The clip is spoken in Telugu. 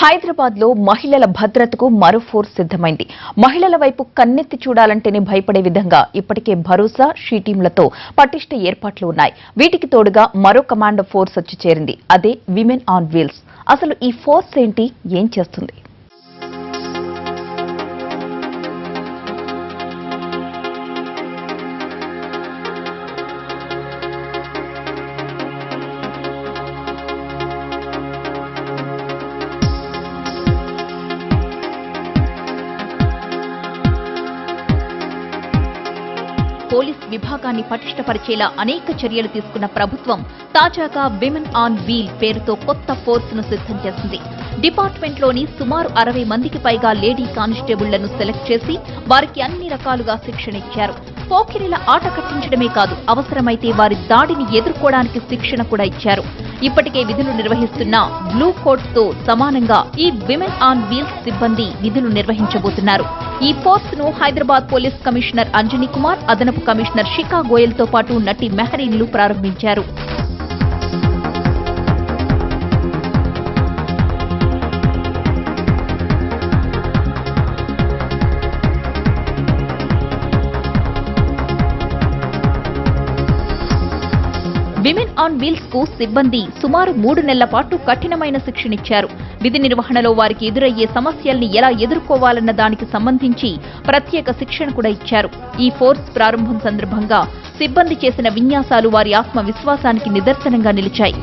హైదరాబాద్ లో మహిళల భద్రతకు మరో ఫోర్స్ సిద్ధమైంది. మహిళల వైపు కన్నెత్తి చూడాలంటేనే భయపడే విధంగా ఇప్పటికే భరోసా, షీ టీంలతో పటిష్ట ఏర్పాట్లు ఉన్నాయి. వీటికి తోడుగా మరో కమాండో ఫోర్స్ వచ్చి చేరింది. అదే విమెన్ ఆన్ వీల్స్. అసలు ఈ ఫోర్స్ ఏంటి, ఏం చేస్తుంది? పోలీస్ విభాగాన్ని పటిష్టపరిచేలా అనేక చర్యలు తీసుకున్న ప్రభుత్వం తాజాగా విమెన్ ఆన్ వీల్ పేరుతో కొత్త ఫోర్స్ ను సిద్ధం చేసింది. డిపార్ట్మెంట్లోని సుమారు 60 మందికి పైగా లేడీ కానిస్టేబుళ్లను సెలెక్ట్ చేసి వారికి అన్ని రకాలుగా శిక్షణ ఇచ్చారు. పోకిరిల ఆట కట్టించడమే కాదు, అవసరమైతే వారి దాడిని ఎదుర్కోవడానికి శిక్షణ కూడా ఇచ్చారు. ఇప్పటికే విధులు నిర్వహిస్తున్న బ్లూ కోట్స్ తో సమానంగా ఈ విమెన్ ఆన్ వీల్స్ సిబ్బంది విధులు నిర్వహించబోతున్నారు. ఈ ఫోర్స్ ను హైదరాబాద్ పోలీస్ కమిషనర్ అంజనీ కుమార్, అదనపు కమిషనర్ శిఖా గోయల్ తో పాటు నటి మెహరీన్లు ప్రారంభించారు. విమెన్ ఆన్ వీల్స్ కు సిబ్బంది సుమారు 3 నెలల పాటు కఠినమైన శిక్షణిచ్చారు. విధి నిర్వహణలో వారికి ఎదురయ్యే సమస్యల్ని ఎలా ఎదుర్కోవాలన్న దానికి సంబంధించి ప్రత్యేక శిక్షణ కూడా ఇచ్చారు. ఈ ఫోర్స్ ప్రారంభం సందర్భంగా సిబ్బంది చేసిన విన్యాసాలు వారి ఆత్మవిశ్వాసానికి నిదర్శనంగా నిలిచాయి.